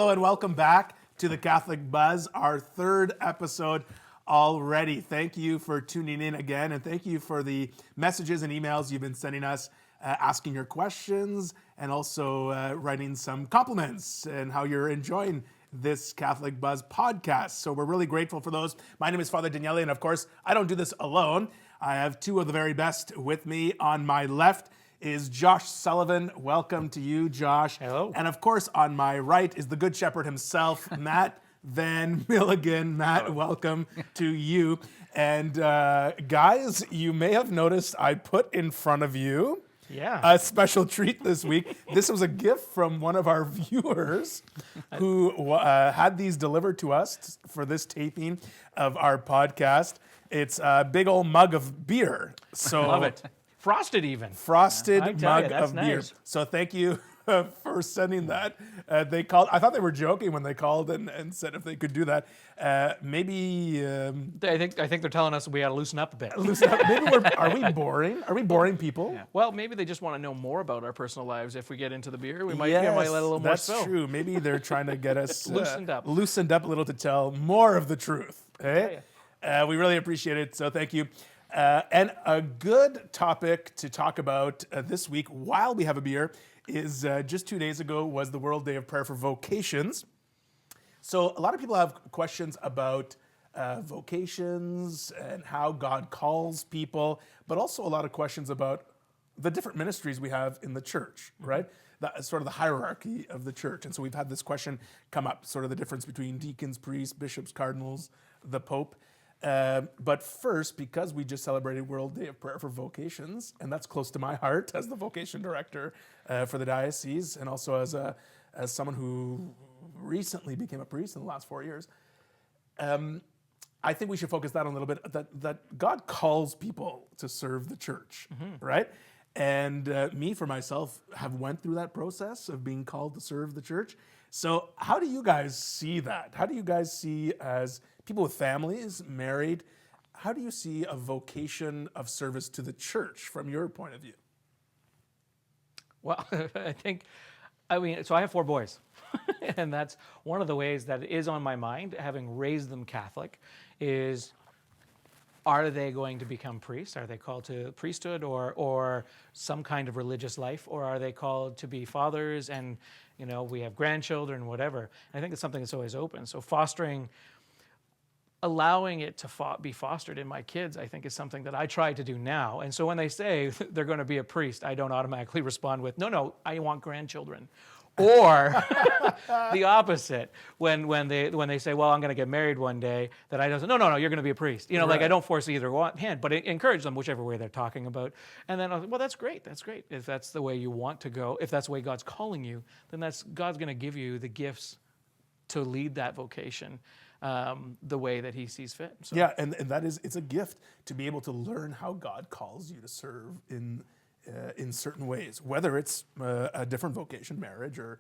Hello and welcome back to the Catholic Buzz, our third episode already. Thank you for tuning in again, and thank you for the messages and emails you've been sending us, asking your questions, and also writing some compliments and how you're enjoying this Catholic Buzz podcast. So we're really grateful for those. My name is Father Daniele, and of course, I don't do this alone. I have two of the very best with me. On my left is Josh Sullivan. Welcome to you, Josh. Hello. And of course, on my right is the Good Shepherd himself, Matt Van Milligan. Matt, hello. Welcome to you. And guys, you may have noticed I put in front of you a special treat this week. This was a gift from one of our viewers who had these delivered to us for this taping of our podcast. It's a big old mug of beer. So love it. Frosted even. Frosted mug of beer. Nice. So thank you for sending that. They called. I thought they were joking when they called and said if they could do that. Maybe. I think they're telling us we got to loosen up a bit. Loosen up. Maybe are we boring? Are we boring people? Yeah. Well, maybe they just want to know more about our personal lives. If we get into the beer, we might let a little more spill. That's true. Maybe they're trying to get us loosened up a little to tell more of the truth. Hey? We really appreciate it. So thank you. And a good topic to talk about this week while we have a beer is just 2 days ago was the World Day of Prayer for Vocations. So a lot of people have questions about vocations and how God calls people, but also a lot of questions about the different ministries we have in the church, right? That's sort of the hierarchy of the church. And so we've had this question come up, sort of the difference between deacons, priests, bishops, cardinals, the Pope. But first, because we just celebrated World Day of Prayer for Vocations, and that's close to my heart as the vocation director for the Diocese, and also as someone who recently became a priest in the last 4 years, I think we should focus that on a little bit, that God calls people to serve the church, right? And me, for myself, have went through that process of being called to serve the church. So how do you guys see that? How do you guys see, as people with families, married, how do you see a vocation of service to the church from your point of view? Well, so I have 4 boys. And that's one of the ways that is on my mind, having raised them Catholic, is are they going to become priests? Are they called to priesthood or some kind of religious life? Or are they called to be fathers and, we have grandchildren, whatever. I think it's something that's always open. So allowing it to be fostered in my kids, I think, is something that I try to do now. And so when they say they're going to be a priest, I don't automatically respond with, no, I want grandchildren. Or the opposite, when they say, well, I'm going to get married one day, that I don't say, no, you're going to be a priest. Right. I don't force either hand, but encourage them whichever way they're talking about. And then, well, that's great. If that's the way you want to go, if that's the way God's calling you, then God's going to give you the gifts to lead that vocation the way that he sees fit. So. Yeah, and it's a gift to be able to learn how God calls you to serve in certain ways, whether it's a different vocation, marriage, or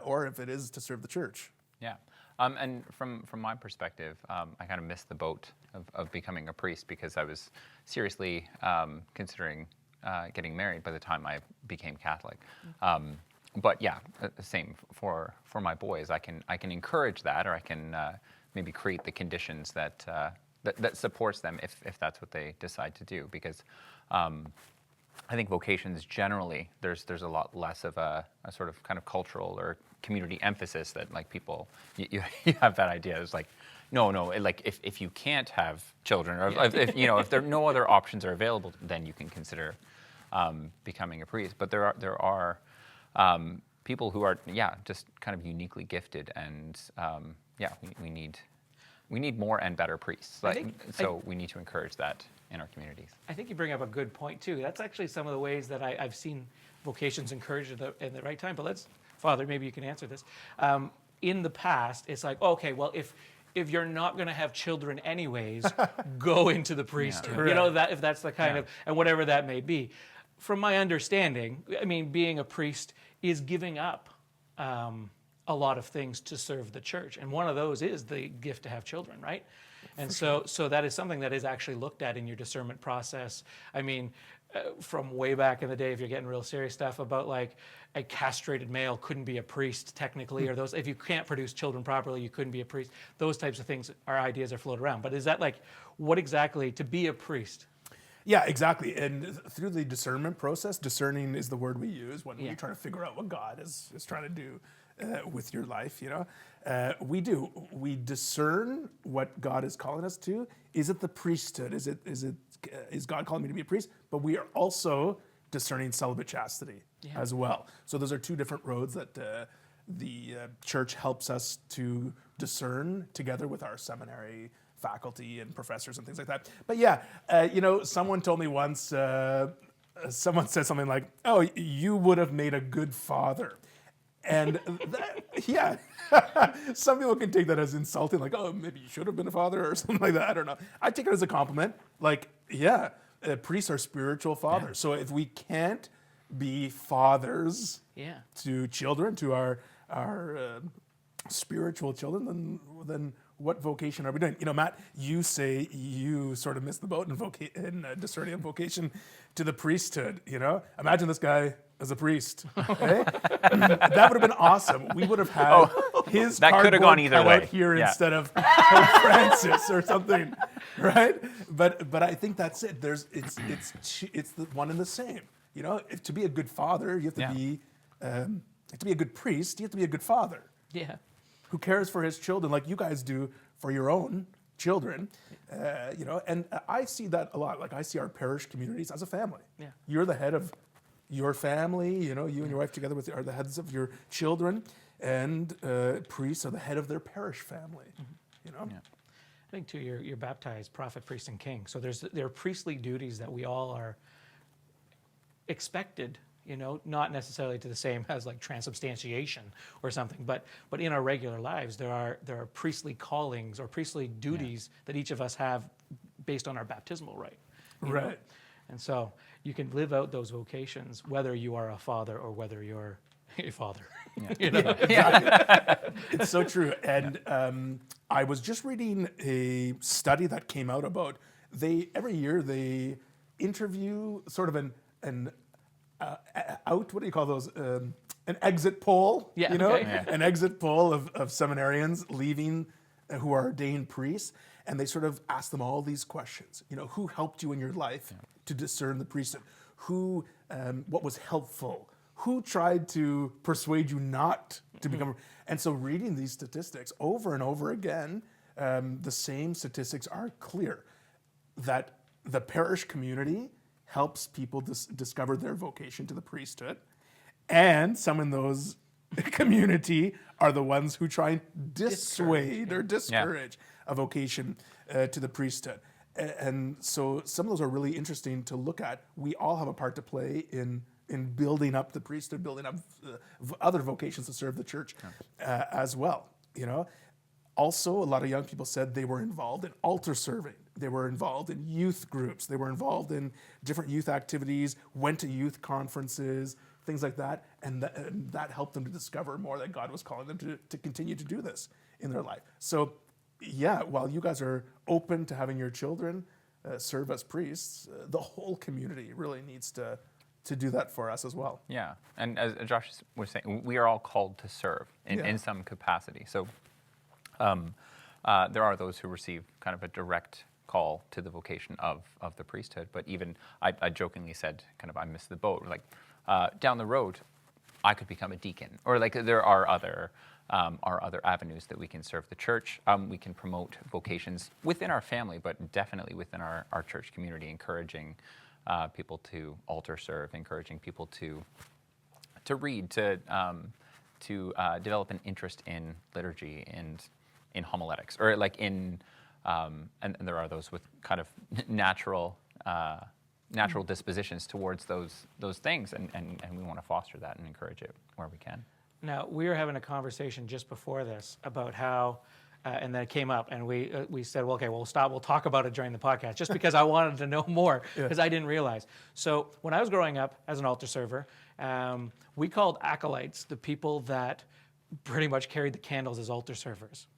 or if it is to serve the church. Yeah, and from my perspective, I kind of missed the boat of becoming a priest because I was seriously considering getting married by the time I became Catholic. But yeah, same for my boys. I can encourage that, or I can maybe create the conditions that supports them if that's what they decide to do, because. I think vocations generally, there's a lot less of a sort of kind of cultural or community emphasis that like people, you have that idea. It's like, no, like if you can't have children, or if there no other options are available, then you can consider becoming a priest. But there are people who are just kind of uniquely gifted, and we need more and better priests. We need to encourage that in our communities. I think you bring up a good point too. That's actually some of the ways that I've seen vocations encouraged in the right time. But Father, maybe you can answer this. In the past, it's like, okay, well, if you're not going to have children anyways, go into the priesthood. Yeah, if that's the kind of, and whatever that may be. From my understanding, being a priest is giving up a lot of things to serve the church, and one of those is the gift to have children, right? And so that is something that is actually looked at in your discernment process. from way back in the day, if you're getting real serious stuff about like a castrated male couldn't be a priest technically, or those, if you can't produce children properly, you couldn't be a priest. Those types of things, our ideas are floated around. But is that like, what exactly to be a priest? Yeah, exactly. And through the discernment process, discerning is the word we use when we try to figure out what God is trying to do with your life, we discern what God is calling us to. Is it the priesthood? Is God calling me to be a priest? But we are also discerning celibate chastity as well. So those are two different roads that the church helps us to discern together with our seminary faculty and professors and things like that. But someone told me once, someone said something like, "Oh, you would have made a good father." And some people can take that as insulting, like, "Oh, maybe you should have been a father," or something like that. I don't know. I take it as a compliment. Like, priests are spiritual fathers. Yeah. So if we can't be fathers to children, to our spiritual children, then what vocation are we doing? Matt, you say you sort of missed the boat in discerning vocation to the priesthood. Imagine this guy as a priest. Okay? That would have been awesome. We would have had his that could have gone either way here instead of Pope Francis or something, right? But I think that's it. It's the one and the same. To be a good father, you have to be to be a good priest. You have to be a good father. Yeah. Who cares for his children like you guys do for your own children, and I see that a lot. Like I see our parish communities as a family. Yeah. You're the head of your family, you and your wife together are the heads of your children, and priests are the head of their parish family, Yeah. I think too, you're baptized prophet, priest, and king. So there are priestly duties that we all are expected, not necessarily to the same as like transubstantiation or something, but in our regular lives, there are priestly callings or priestly duties that each of us have based on our baptismal rite. Right. Know? And so you can live out those vocations, whether you are a father or whether you're a father. It's so true. And I was just reading a study that came out about every year they interview sort of an what do you call those? An exit poll, an exit poll of seminarians leaving who are ordained priests. And they sort of ask them all these questions. Who helped you in your life to discern the priesthood? What was helpful? Who tried to persuade you not to become? And so reading these statistics over and over again, the same statistics are clear that the parish community helps people discover their vocation to the priesthood. And some in those community are the ones who try and dissuade or discourage a vocation to the priesthood. And so some of those are really interesting to look at. We all have a part to play in building up the priesthood, building up other vocations to serve the church as well. Also, a lot of young people said they were involved in altar serving. They were involved in youth groups. They were involved in different youth activities, went to youth conferences, things like that. And that helped them to discover more that God was calling them to continue to do this in their life. So, while you guys are open to having your children serve as priests, the whole community really needs to do that for us as well. Yeah, and as Josh was saying, we are all called to serve in some capacity. So there are those who receive kind of a direct call to the vocation of the priesthood. But even I jokingly said, kind of, I missed the boat. Like down the road, I could become a deacon, or like there are other avenues that we can serve the church. We can promote vocations within our family, but definitely within our church community, encouraging people to altar serve, encouraging people to read, to develop an interest in liturgy and in homiletics, or like in and there are those with kind of natural dispositions towards those things, and we want to foster that and encourage it where we can. Now, we were having a conversation just before this about how, and then it came up, and we said, well, okay, we'll stop. We'll talk about it during the podcast, just because I wanted to know more, because I didn't realize. So when I was growing up as an altar server, we called acolytes the people that pretty much carried the candles as altar servers.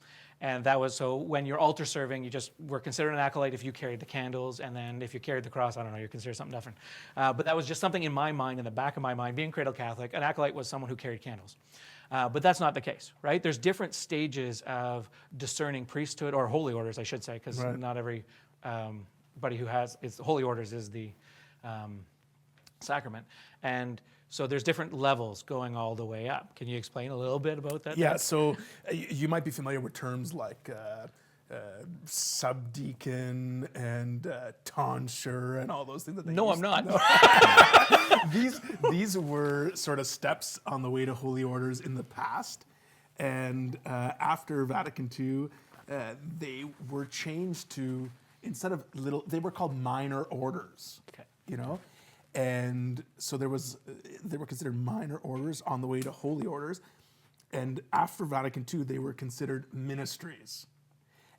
And that was, so when you're altar serving, you just were considered an acolyte if you carried the candles, and then if you carried the cross, I don't know, you're considered something different. But that was just something in my mind, in the back of my mind, being cradle Catholic, an acolyte was someone who carried candles. But that's not the case, right? There's different stages of discerning priesthood, or holy orders, I should say, because not every buddy who has, holy orders is the sacrament. And so there's different levels going all the way up. Can you explain a little bit about that? Yeah, so you might be familiar with terms like subdeacon and tonsure and all those things that they No, used I'm to not. know. These were sort of steps on the way to holy orders in the past. And after Vatican II, they were changed to, instead of they were called minor orders. Okay. You know? And so they were considered minor orders on the way to holy orders. And after Vatican II, they were considered ministries.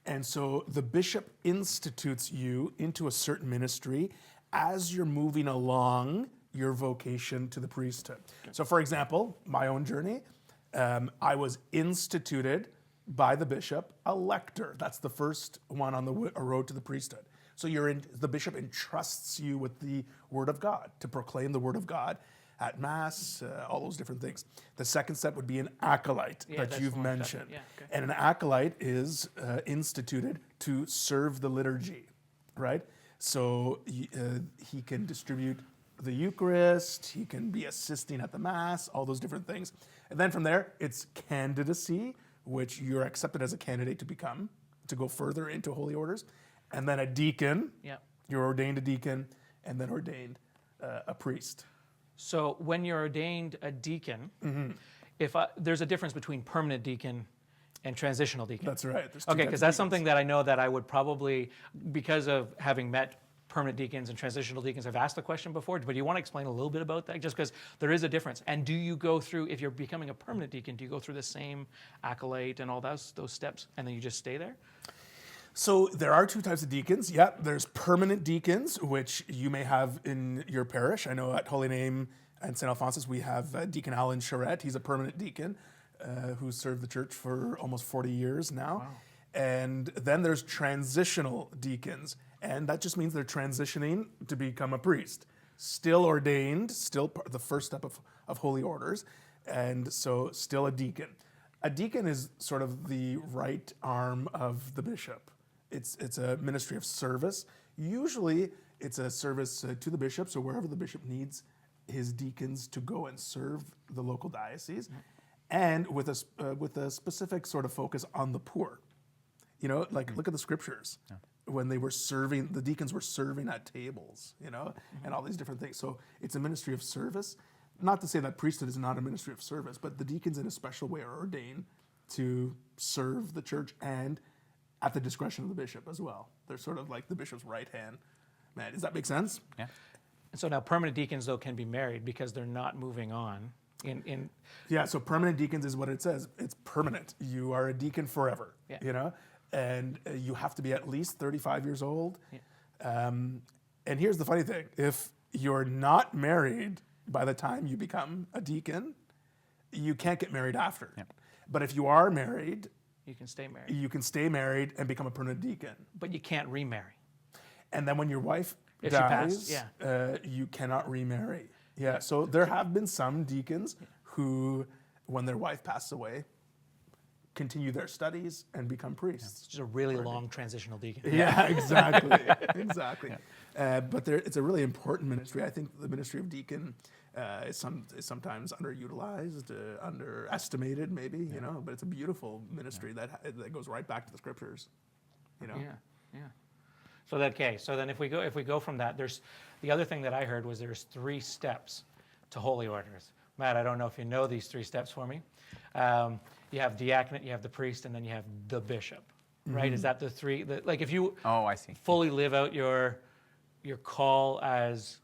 And so the bishop institutes you into a certain ministry as you're moving along your vocation to the priesthood. So for example, my own journey, I was instituted by the bishop a lector. That's the first one on the road to the priesthood. So the bishop entrusts you with the word of God, to proclaim the word of God at Mass, all those different things. The second step would be an acolyte that you've mentioned. Yeah, okay. And an acolyte is instituted to serve the liturgy, right? So he can distribute the Eucharist, he can be assisting at the Mass, all those different things. And then from there, it's candidacy, which you're accepted as a candidate to go further into holy orders. And then a deacon, you're ordained a deacon, and then ordained a priest. So when you're ordained a deacon, there's a difference between permanent deacon and transitional deacon. That's right. Okay, because that's something that I know that I would probably, because of having met permanent deacons and transitional deacons, I've asked the question before, but do you want to explain a little bit about that? Just because there is a difference. And do you go through, if you're becoming a permanent deacon, do you go through the same acolyte and all those steps, and then you just stay there? So there are two types of deacons. Yeah, there's permanent deacons, which you may have in your parish. I know at Holy Name and St. Alphonsus, we have Deacon Alan Charette. He's a permanent deacon who's served the church for almost 40 years now. Wow. And then there's transitional deacons, and that just means they're transitioning to become a priest. Still ordained, still the first step of holy orders, and so still a deacon. A deacon is sort of the right arm of the bishop. It's a ministry of service. Usually it's a service to the bishop, so wherever the bishop needs his deacons to go and serve the local diocese, and with a specific sort of focus on the poor. You know, like look at the scriptures. Yeah. When they were serving, the deacons were serving at tables, you know, and all these different things. So it's a ministry of service. Not to say that priesthood is not a ministry of service, but the deacons in a special way are ordained to serve the church and at the discretion of the bishop as well. They're sort of like the bishop's right hand man. Does that make sense? Yeah. And so now permanent deacons, though, can be married because they're not moving on. Yeah, so permanent deacons is what it says. It's permanent. You are a deacon forever, you know? And you have to be at least 35 years old. Yeah. And here's the funny thing. If you're not married by the time you become a deacon, you can't get married after. Yeah. But if you are married, you can stay married. You can stay married and become a permanent deacon. But you can't remarry. And then when your wife dies, you cannot remarry. Yeah, so there have been some deacons who, when their wife passes away, continue their studies and become priests. It's just a really long transitional deacon. Yeah, exactly, exactly. Yeah. But it's a really important ministry. I think the ministry of deacon is sometimes underutilized, underestimated, maybe. You know, but it's a beautiful ministry that goes right back to the scriptures. You know. Yeah. So then if we go from that, there's the other thing that I heard was there's 3 steps to holy orders. Matt, I don't know if you know these 3 steps for me. You have diaconate, you have the priest, and then you have the bishop, right? Is that the 3? Like if you I see. fully live out your call as,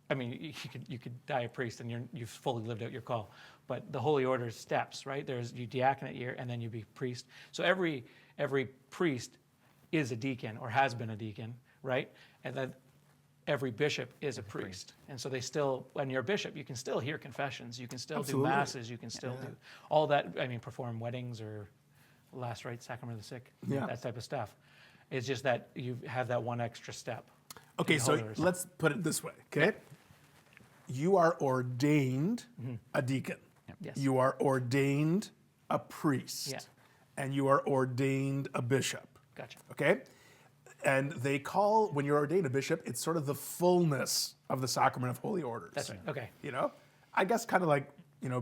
I mean, you could die a priest and you've fully lived out your call. But the holy order steps, right? There's you diaconate year, and then you be priest. So every priest is a deacon or has been a deacon, right? And then every bishop is a priest. And so they still, when you're a bishop, you can still hear confessions, you can still do masses, you can still do all that, I mean, perform weddings or last rite, sacrament of the sick, Yeah. that type of stuff. It's just that you have that one extra step. Okay, in so Holy Orders. let's put it this way, okay? You are ordained a deacon. Yes. You are ordained a priest. Yeah. And you are ordained a bishop. Gotcha. Okay? And they call, when you're ordained a bishop, it's sort of the fullness of the sacrament of holy orders. That's right. Okay. You know? I guess kind of like,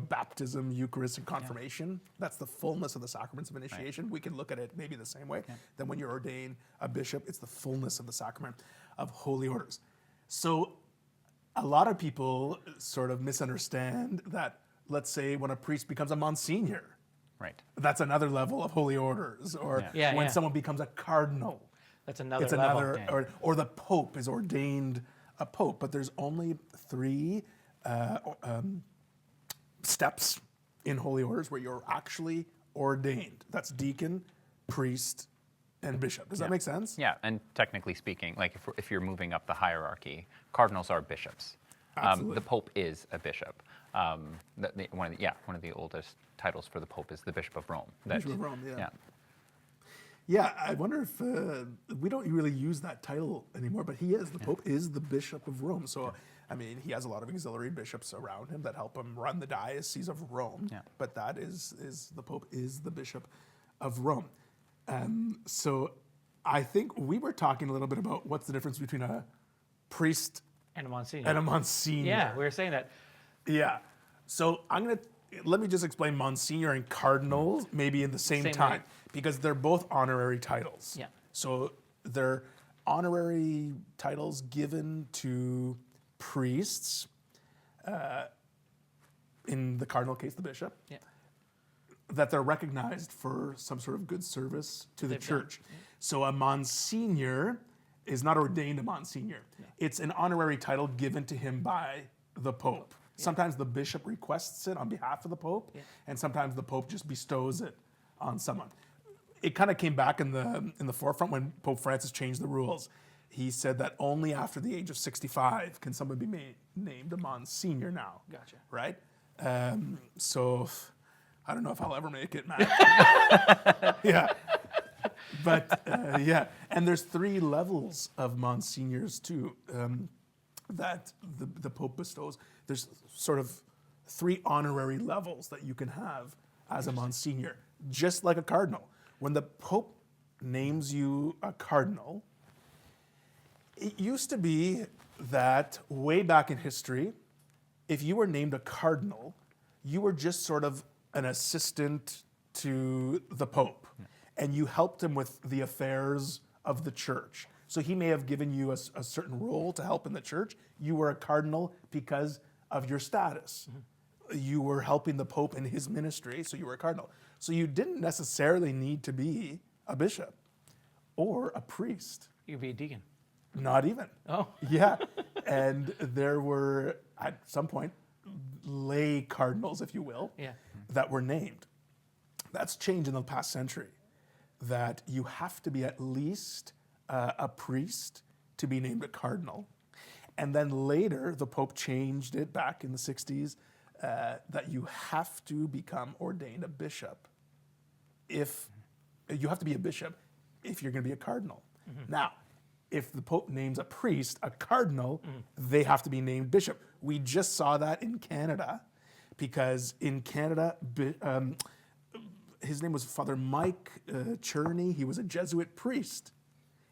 baptism, Eucharist, and confirmation. That's the fullness of the sacraments of initiation. We can look at it maybe the same way. Then when you're ordained a bishop, it's the fullness of the sacrament of holy orders. So a lot of people sort of misunderstand that, let's say, when a priest becomes a Monsignor, Right. that's another level of holy orders. Or Yeah, when yeah. someone becomes a cardinal, That's another it's level. another, or the Pope is ordained a Pope. But there's only 3 steps in holy orders where you're actually ordained. That's deacon, priest, and bishop. Does that make sense? Yeah, and technically speaking, like if you're moving up the hierarchy, cardinals are bishops. Absolutely. The Pope is a bishop. One of the oldest titles for the Pope is the Bishop of Rome. Bishop of Rome, yeah. Yeah, I wonder if we don't really use that title anymore, but he is. The Pope is the Bishop of Rome. So, I mean, he has a lot of auxiliary bishops around him that help him run the Diocese of Rome. Yeah. But that is the Pope is the Bishop of Rome. So I think we were talking a little bit about what's the difference between a priest And a Monsignor. and a Monsignor. Yeah, we were saying that. Yeah. So let me just explain Monsignor and Cardinal maybe in the same Same time way. because they're both honorary titles. Yeah. So they're honorary titles given to priests, in the cardinal case, the bishop, Yeah. that they're recognized for some sort of good service to the They've done. church. So a Monsignor is not ordained a Monsignor. It's an honorary title given to him by the Pope. Sometimes the bishop requests it on behalf of the Pope, and sometimes the Pope just bestows it on someone. It kind of came back in the forefront when Pope Francis changed the rules. He said that only after the age of 65 can someone be named a Monsignor now. Gotcha. Right? So I don't know if I'll ever make it, Matt. Yeah. But yeah, and there's 3 levels of Monsignors too that the Pope bestows. There's sort of 3 honorary levels that you can have as a Monsignor, just like a cardinal. When the Pope names you a cardinal, it used to be that way back in history, if you were named a cardinal, you were just sort of an assistant to the Pope, and you helped him with the affairs of the church. So he may have given you a certain role to help in the church. You were a cardinal because of your status. You were helping the Pope in his ministry, so you were a cardinal. So you didn't necessarily need to be a bishop or a priest. You'd be a deacon. Not even. Oh. Yeah. And there were, at some point, lay cardinals, if you will, Yeah. that were named. That's changed in the past century, that you have to be at least a priest to be named a cardinal. And then later, the Pope changed it back in the 60s that you have to become ordained a bishop if you have to be a bishop if you're going to be a cardinal. Now, if the Pope names a priest a cardinal, they have to be named bishop. We just saw that in Canada because in Canada, his name was Father Mike Cherney. He was a Jesuit priest,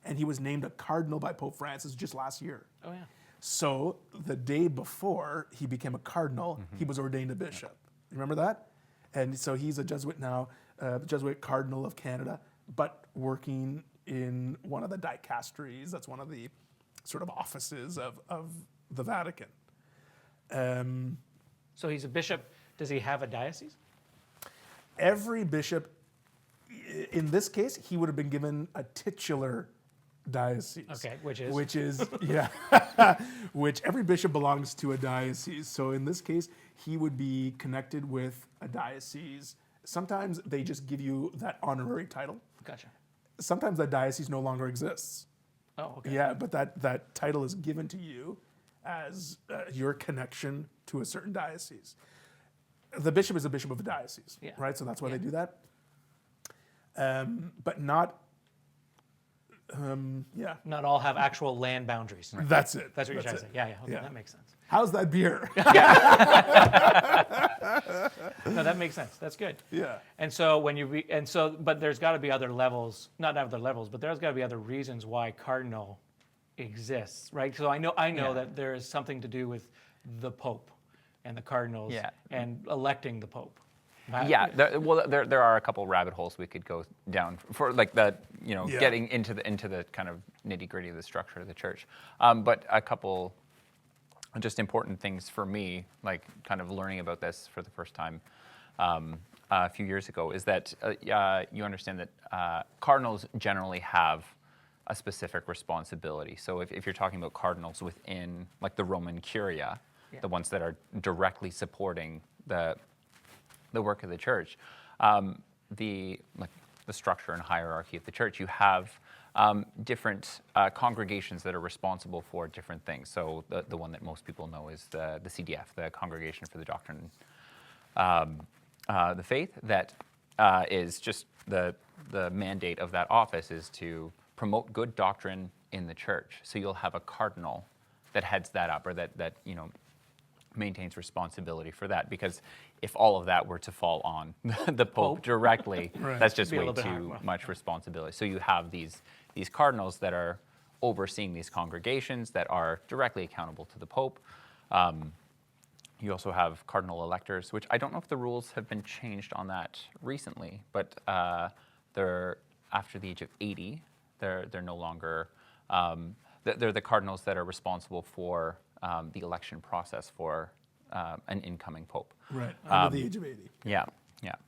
and he was named a cardinal by Pope Francis just last year. Oh, yeah. So the day before he became a cardinal, he was ordained a bishop. Remember that? And so he's a Jesuit now, Jesuit Cardinal of Canada, but working in one of the dicasteries. That's one of the sort of offices of the Vatican. So he's a bishop. Does he have a diocese? Every bishop, in this case, he would have been given a titular diocese. Okay, which is? Which is, yeah, which every bishop belongs to a diocese. So in this case, he would be connected with a diocese. Sometimes they just give you that honorary title. Gotcha. Sometimes that diocese no longer exists. Oh, okay. Yeah, but that title is given to you as your connection to a certain diocese. The bishop is a bishop of a diocese, Yeah. right? So that's why they do that. but not. Yeah, Not all have actual land boundaries. that's it. That's what you're trying to it. say. Yeah, okay, Yeah. that makes sense. How's that beer? No, that makes sense. That's good. Yeah. And so but there's got to be other levels, not other levels, but there's got to be other reasons why cardinal exists, right? So I know Yeah. that there is something to do with the Pope and the cardinals Yeah. and electing the Pope. Yeah, there are a couple rabbit holes we could go down for like that, Yeah. getting into the kind of nitty gritty of the structure of the church. But a couple just important things for me, like kind of learning about this for the first time a few years ago, is that you understand that cardinals generally have a specific responsibility. So if you're talking about cardinals within like the Roman Curia, the ones that are directly supporting the work of the church, the structure and hierarchy of the church, you have different congregations that are responsible for different things. So the one that most people know is the CDF, the Congregation for the Doctrine, the Faith. That is just the mandate of that office is to promote good doctrine in the church. So you'll have a cardinal that heads that up, or that maintains responsibility for that, because if all of that were to fall on the Pope directly, that's just Be a way little bit too hard. much responsibility. So you have these cardinals that are overseeing these congregations that are directly accountable to the Pope. You also have cardinal electors, which I don't know if the rules have been changed on that recently, but they're after the age of 80, they're no longer, they're the cardinals that are responsible for the election process for an incoming Pope. Right. Under the age of 80. Yeah.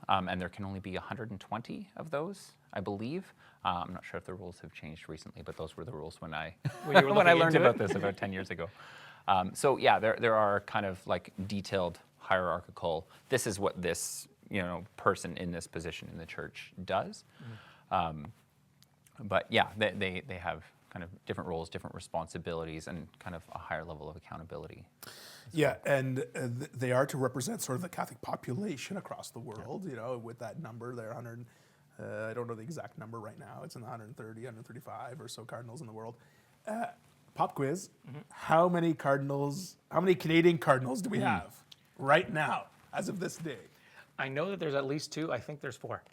And there can only be 120 of those, I believe. I'm not sure if the rules have changed recently, but those were the rules when I When you were when I looking learned into about this about 10 years ago. So yeah, there are kind of like detailed hierarchical. This is what this person in this position in the church does. But yeah, they have kind of different roles, different responsibilities, and kind of a higher level of accountability. Yeah, and they are to represent sort of the Catholic population across the world, with that number there, 100, I don't know the exact number right now, it's in the 130, 135 or so cardinals in the world. Pop quiz, how many Canadian cardinals do we have right now, as of this day? I know that there's at least 2. I think there's 4.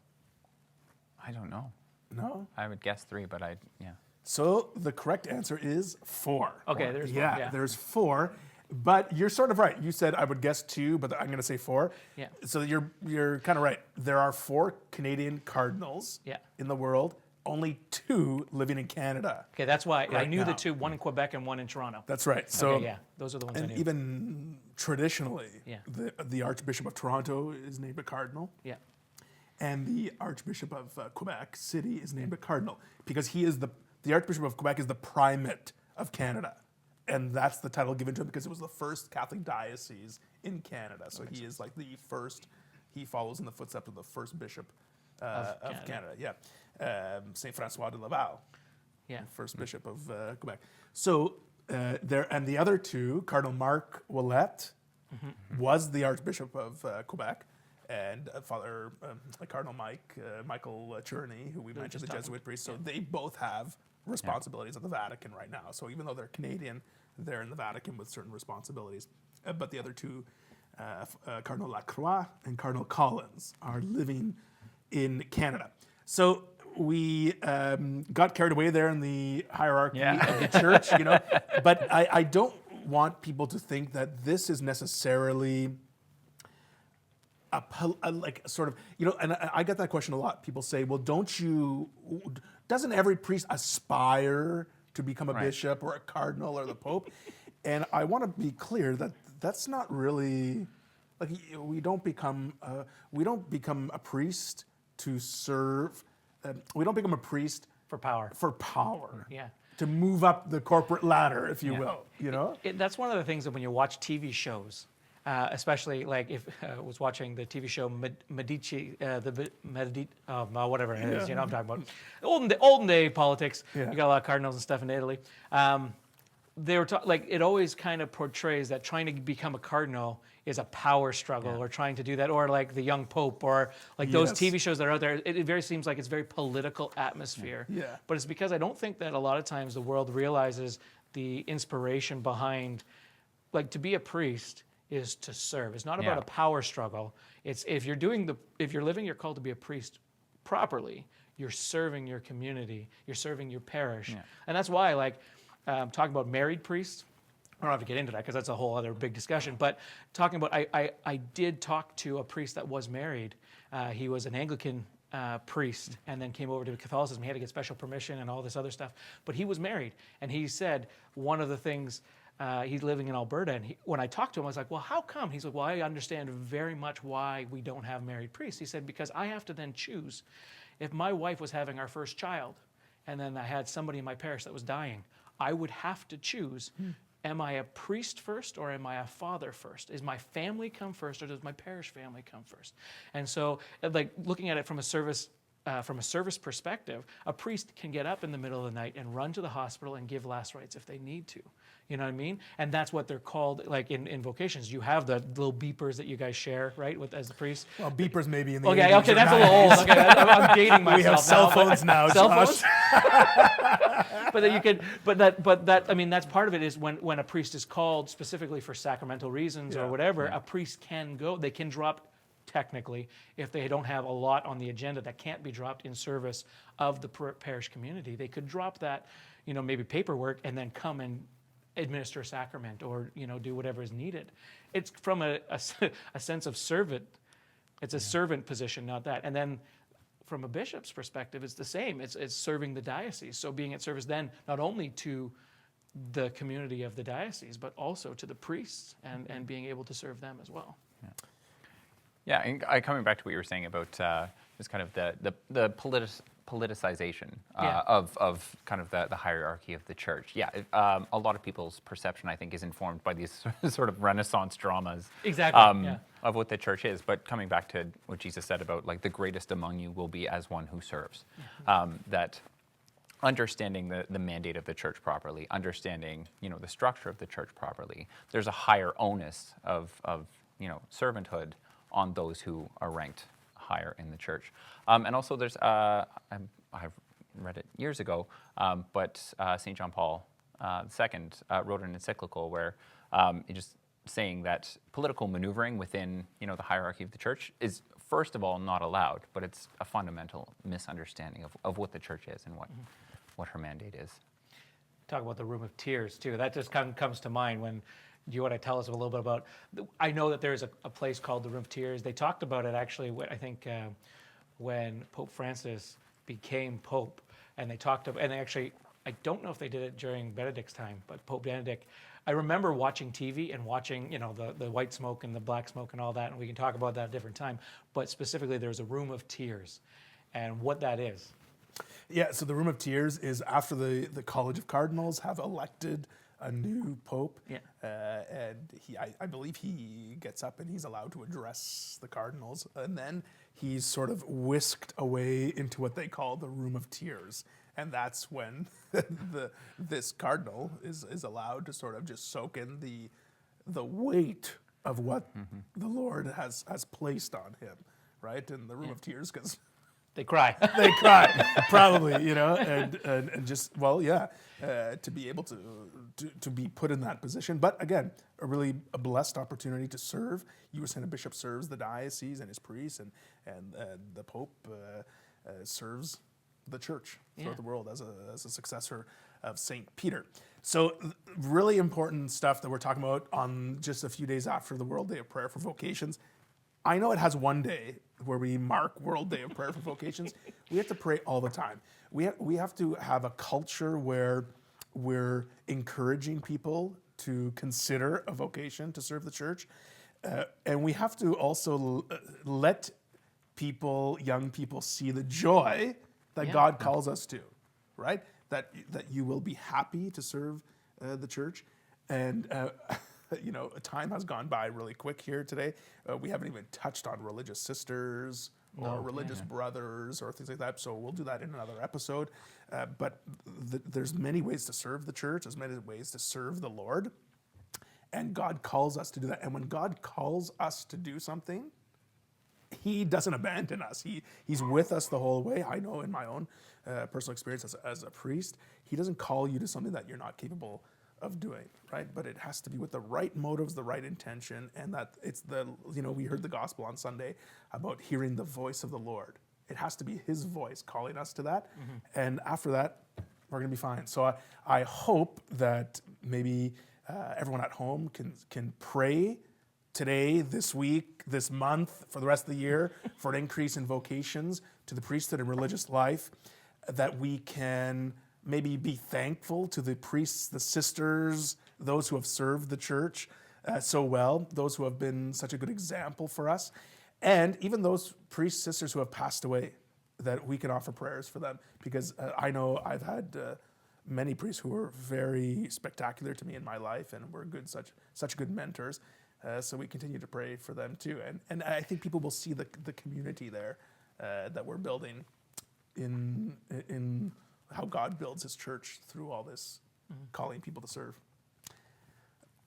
I don't know. No? I would guess 3, but yeah. So the correct answer is 4. Okay, there's 4. Yeah, there's 4. But you're sort of right. You said I would guess 2, but I'm going to say 4. Yeah. So you're kind of right. There are 4 Canadian cardinals in the world. Only 2 living in Canada. Okay, that's why I knew now. the 2, one in Quebec and one in Toronto. That's right. So Okay, yeah, those are the ones I and knew. even traditionally, Yeah. the Archbishop of Toronto is named a cardinal. Yeah. And the Archbishop of Quebec City is named a cardinal because he is the Archbishop of Quebec is the primate of Canada. And that's the title given to him because it was the first Catholic diocese in Canada. So he is like the first, he follows in the footsteps of the first bishop of Canada. Yeah. Saint Francois de Laval, first bishop of Quebec. So and the other 2, Cardinal Marc Ouellet was the Archbishop of Quebec, and Father Cardinal Michael Cherney, who we mentioned, the Jesuit priest. So they both have responsibilities at the Vatican right now. So even though they're Canadian, they're in the Vatican with certain responsibilities. But the other 2, Cardinal Lacroix and Cardinal Collins, are living in Canada. So we got carried away there in the hierarchy of the church, But I don't want people to think that this is necessarily like sort of, and I get that question a lot. People say, well, doesn't every priest aspire to become a bishop or a cardinal or the Pope? And I want to be clear that that's not really, like, we don't become a priest to serve. We don't become a priest For power. Yeah. To move up the corporate ladder, if you will. That's one of the things that when you watch TV shows, especially like if I was watching the TV show Medici, whatever it is, I'm talking about olden day politics. Yeah. You got a lot of cardinals and stuff in Italy. they were like, it always kind of portrays that trying to become a cardinal is a power struggle, or trying to do that, or like the young pope, or like those Yes. TV shows that are out there. It very seems like it's very political atmosphere. Yeah. But it's because I don't think that a lot of times the world realizes the inspiration behind, like, to be a priest is to serve. It's not about Yeah. a power struggle. It's if you're living your call to be a priest properly, you're serving your community, you're serving your parish. Yeah. And that's why, like, talking about married priests, I don't have to get into that because that's a whole other big discussion. But talking about, I did talk to a priest that was married. He was an Anglican priest and then came over to Catholicism. He had to get special permission and all this other stuff. But he was married. And he said one of the things, he's living in Alberta. And when I talked to him, I was like, well, how come? He's like, well, I understand very much why we don't have married priests. He said, because I have to then choose. If my wife was having our first child and then I had somebody in my parish that was dying, I would have to choose, am I a priest first or am I a father first? Is my family come first or does my parish family come first? And so, like, looking at it from a service perspective, a priest can get up in the middle of the night and run to the hospital and give last rites if they need to. You know what I mean? And that's what they're called, like in vocations. You have the little beepers that you guys share, right, with as a priest. Well, beepers maybe in the Okay, 80s okay, or that's a little 90s. old. Okay, I'm dating myself. We have cell phones now, Cell Josh. phones. But that you could, but that I mean, that's part of it is when a priest is called specifically for sacramental reasons or whatever, a priest can go. They can drop technically if they don't have a lot on the agenda that can't be dropped in service of the parish community. They could drop that, maybe paperwork and then come and administer a sacrament or do whatever is needed. It's from a sense of servant. It's a servant position, not that. And then from a bishop's perspective, it's the same. It's serving the diocese. So being at service then not only to the community of the diocese, but also to the priests and being able to serve them as well. Yeah, and coming back to what you were saying about just kind of the politicization of kind of the hierarchy of the church. Yeah, a lot of people's perception, I think, is informed by these sort of Renaissance dramas Exactly. of what the church is. But coming back to what Jesus said about, like, the greatest among you will be as one who serves. That understanding the mandate of the church properly, understanding the structure of the church properly, there's a higher onus of servanthood on those who are ranked higher in the church. And also there's, I've read it years ago, but St. John Paul II wrote an encyclical where just saying that political maneuvering within the hierarchy of the church is, first of all, not allowed, but it's a fundamental misunderstanding of what the church is and what her mandate is. Talk about the Room of Tears too. That just comes to mind when you want to tell us a little bit about. I know that there's a place called the Room of Tears. They talked about it actually. I think when Pope Francis became Pope, and they talked about, and they actually, I don't know if they did it during Benedict's time, but Pope Benedict. I remember watching TV and watching, the white smoke and the black smoke and all that, and we can talk about that at a different time. But specifically, there's a Room of Tears, and what that is. Yeah, so the Room of Tears is after the College of Cardinals have elected a new pope, and I believe he gets up and he's allowed to address the cardinals, and then he's sort of whisked away into what they call the Room of Tears, and that's when this cardinal is allowed to sort of just soak in the weight of what the Lord has placed on him, right? In the Room of Tears, because they cry. They cry, probably, and just, to be able to be put in that position. But again, a blessed opportunity to serve. You were saying a bishop serves the diocese and his priests, and the Pope serves the church throughout the world as a successor of St. Peter. So really important stuff that we're talking about on just a few days after the World Day of Prayer for Vocations. I know it has one day where we mark World Day of Prayer for Vocations. We have to pray all the time. We have to have a culture where we're encouraging people to consider a vocation to serve the church. And we have to also let young people see the joy that God calls us to, right? That you will be happy to serve the church. And time has gone by really quick here today. We haven't even touched on religious sisters or religious brothers or things like that. So we'll do that in another episode. But there's many ways to serve the church. There's many ways to serve the Lord. And God calls us to do that. And when God calls us to do something, he doesn't abandon us. He's with us the whole way. I know in my own personal experience as a priest, he doesn't call you to something that you're not capable of doing, right? But it has to be with the right motives, the right intention, and that it's we heard the gospel on Sunday about hearing the voice of the Lord. It has to be his voice calling us to that. And after that, we're going to be fine. So I hope that maybe everyone at home can pray today, this week, this month, for the rest of the year, for an increase in vocations to the priesthood and religious life, that we can maybe be thankful to the priests, the sisters, those who have served the church so well, those who have been such a good example for us, and even those priests, sisters who have passed away, that we can offer prayers for them. Because I know I've had many priests who were very spectacular to me in my life and were such good mentors. So we continue to pray for them too. And I think people will see the community there that we're building in how God builds his church through all this, calling people to serve.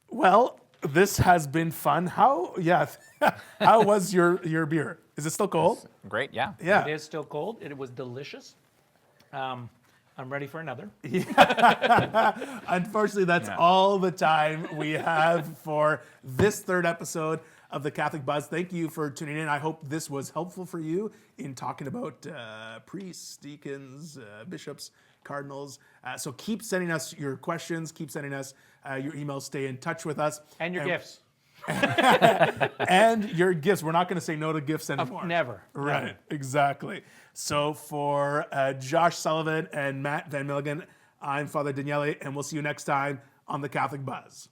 Well, this has been fun. How was your beer? Is it still cold? Great, yeah. Yeah. It is still cold. It was delicious. I'm ready for another. Unfortunately, that's all the time we have for this third episode of the Catholic Buzz. Thank you for tuning in. I hope this was helpful for you in talking about priests, deacons, bishops, cardinals. So keep sending us your questions. Keep sending us your emails. Stay in touch with us. And your gifts. And your gifts. We're not going to say no to gifts anymore. Never. Right, Never. Exactly. So for Josh Sullivan and Matt Van Milligan, I'm Father Daniele, and we'll see you next time on the Catholic Buzz.